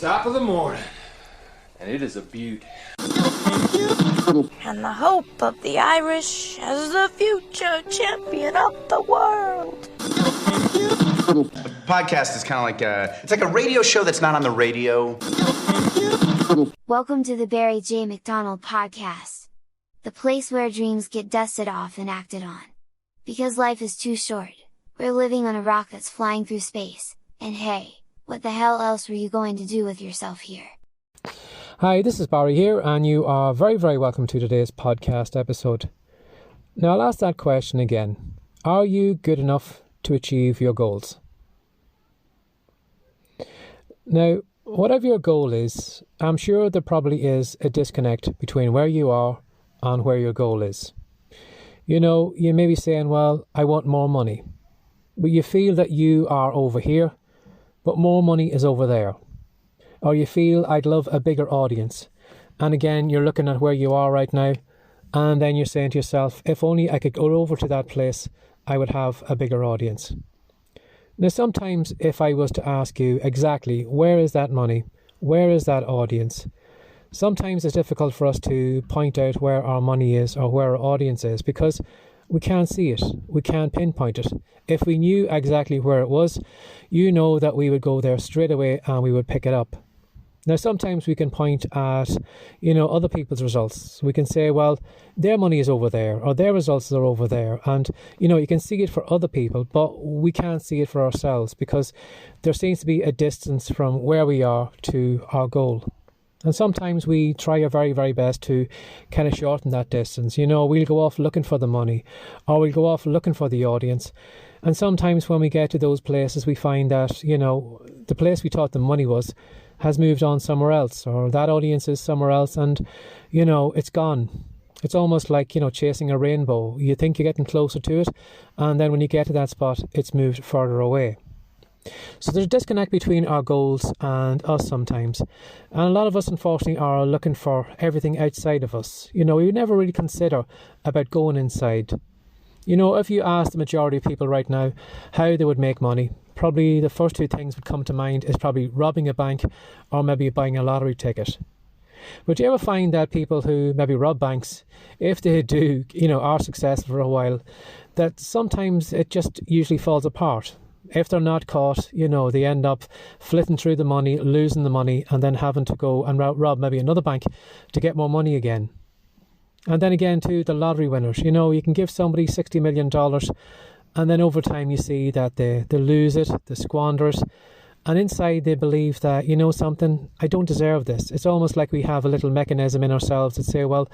top of the morning, and it is a beaut. And the hope of the Irish as the future champion of the world. A podcast is kind of like it's like a radio show that's not on the radio. Welcome to the Barry J. McDonald podcast. The place where dreams get dusted off and acted on. Because life is too short. We're living on a rock that's flying through space, and hey, what the hell else were you going to do with yourself here? Hi, this is Barry here, and you are very, very welcome to today's podcast episode. Now, I'll ask that question again. Are you good enough to achieve your goals? Now, whatever your goal is, I'm sure there probably is a disconnect between where you are and where your goal is. You know, you may be saying, well, I want more money. But you feel that you are over here, but more money is over there. Or you feel, I'd love a bigger audience. And again, you're looking at where you are right now, and then you're saying to yourself, if only I could go over to that place, I would have a bigger audience. Now, sometimes if I was to ask you exactly, where is that money? Where is that audience? Sometimes it's difficult for us to point out where our money is or where our audience is because we can't see it. We can't pinpoint it. If we knew exactly where it was, you know that we would go there straight away and we would pick it up. Now, sometimes we can point at, other people's results. We can say, well, their money is over there or their results are over there. And, you can see it for other people, but we can't see it for ourselves because there seems to be a distance from where we are to our goal. And sometimes we try our very, very best to kind of shorten that distance. We'll go off looking for the money or we'll go off looking for the audience. And sometimes when we get to those places, we find that, the place we thought the money was has moved on somewhere else, or that audience is somewhere else, and it's gone. It's almost like chasing a rainbow. You think you're getting closer to it, and then when you get to that spot, it's moved further away. So there's a disconnect between our goals and us sometimes, and a lot of us unfortunately are looking for everything outside of us. We would never really consider about going inside. If you ask the majority of people right now how they would make money, probably the first two things would come to mind is probably robbing a bank or maybe buying a lottery ticket. But do you ever find that people who maybe rob banks, if they do, are successful for a while, that sometimes it just usually falls apart? If they're not caught, they end up flitting through the money, losing the money, and then having to go and rob maybe another bank to get more money again. And then again, too, the lottery winners. You can give somebody $60 million and then over time you see that they lose it, they squander it. And inside they believe that, something, I don't deserve this. It's almost like we have a little mechanism in ourselves that say, well,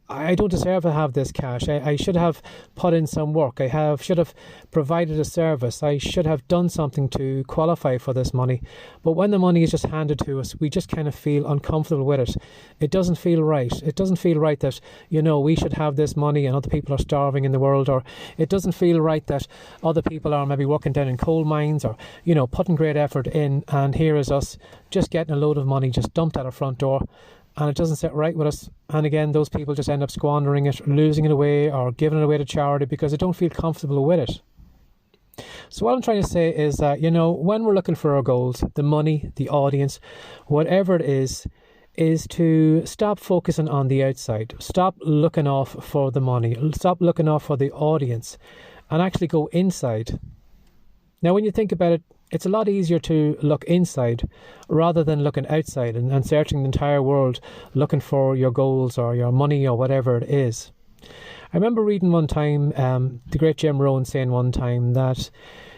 I don't deserve to have this cash. I should have put in some work. Should have provided a service. I should have done something to qualify for this money. But when the money is just handed to us, we just kind of feel uncomfortable with it. It doesn't feel right. It doesn't feel right that, we should have this money and other people are starving in the world. Or it doesn't feel right that other people are maybe working down in coal mines or, putting great effort in, and here is us just getting a load of money just dumped at our front door, and it doesn't sit right with us. And again, those people just end up squandering it, losing it away, or giving it away to charity because they don't feel comfortable with it. So what I'm trying to say is that, when we're looking for our goals, the money, the audience, whatever it is to stop focusing on the outside. Stop looking off for the money. Stop looking off for the audience and actually go inside. Now, when you think about it, it's a lot easier to look inside rather than looking outside and searching the entire world looking for your goals or your money or whatever it is. I remember reading one time, the great Jim Rohn saying one time that,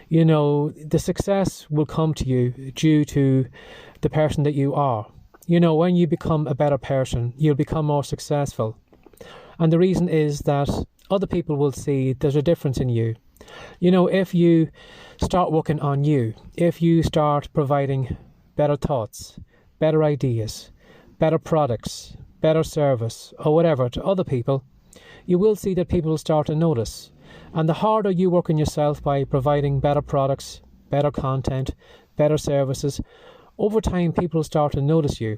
the success will come to you due to the person that you are. When you become a better person, you'll become more successful. And the reason is that other people will see there's a difference in you. If you start working on you, if you start providing better thoughts, better ideas, better products, better service, or whatever to other people, you will see that people will start to notice. And the harder you work on yourself by providing better products, better content, better services, over time people will start to notice you.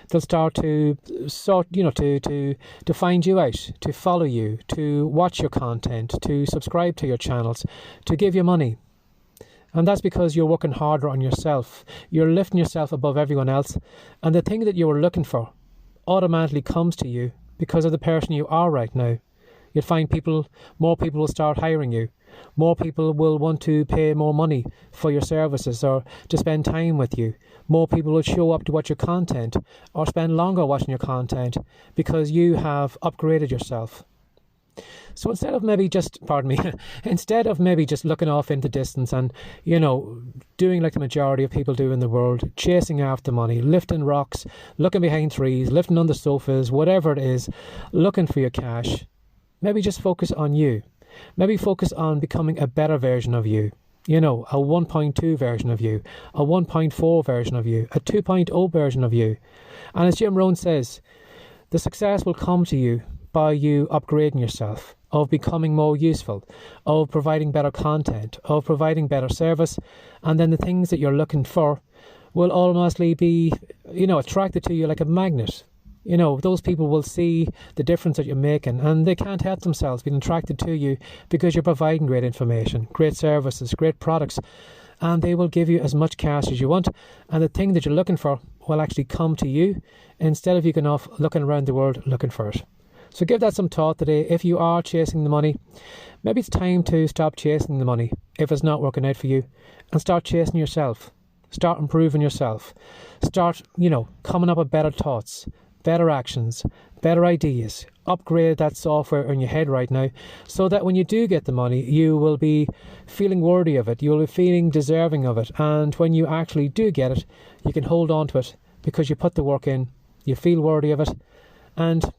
They'll start to to find you out, to follow you, to watch your content, to subscribe to your channels, to give you money. And that's because you're working harder on yourself. You're lifting yourself above everyone else. And the thing that you were looking for automatically comes to you because of the person you are right now. You'll find more people will start hiring you. More people will want to pay more money for your services or to spend time with you. More people will show up to watch your content or spend longer watching your content because you have upgraded yourself. So instead of maybe just looking off into distance and, doing like the majority of people do in the world, chasing after money, lifting rocks, looking behind trees, lifting under sofas, whatever it is, looking for your cash, maybe just focus on you. Maybe focus on becoming a better version of you. A 1.2 version of you, a 1.4 version of you, a 2.0 version of you. And as Jim Rohn says, the success will come to you by you upgrading yourself, of becoming more useful, of providing better content, of providing better service, and then the things that you're looking for will automatically be, attracted to you like a magnet. Those people will see the difference that you're making and they can't help themselves being attracted to you because you're providing great information, great services, great products, and they will give you as much cash as you want, and the thing that you're looking for will actually come to you instead of you going off looking around the world looking for it. So give that some thought today. If you are chasing the money, maybe it's time to stop chasing the money if it's not working out for you and start chasing yourself. Start improving yourself. Start, coming up with better thoughts, better actions, better ideas. Upgrade that software in your head right now so that when you do get the money, you will be feeling worthy of it. You will be feeling deserving of it. And when you actually do get it, you can hold on to it because you put the work in, you feel worthy of it, and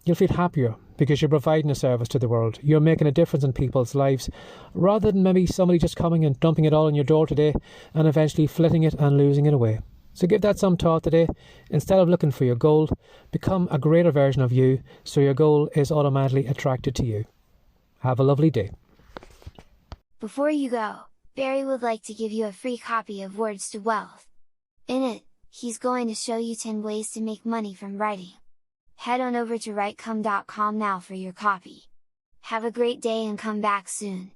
you'll feel happier because you're providing a service to the world. You're making a difference in people's lives rather than maybe somebody just coming and dumping it all on your door today and eventually flitting it and losing it away. So give that some thought today. Instead of looking for your goal, become a greater version of you so your goal is automatically attracted to you. Have a lovely day. Before you go, Barry would like to give you a free copy of Words to Wealth. In it, he's going to show you 10 ways to make money from writing. Head on over to writecome.com now for your copy. Have a great day and come back soon.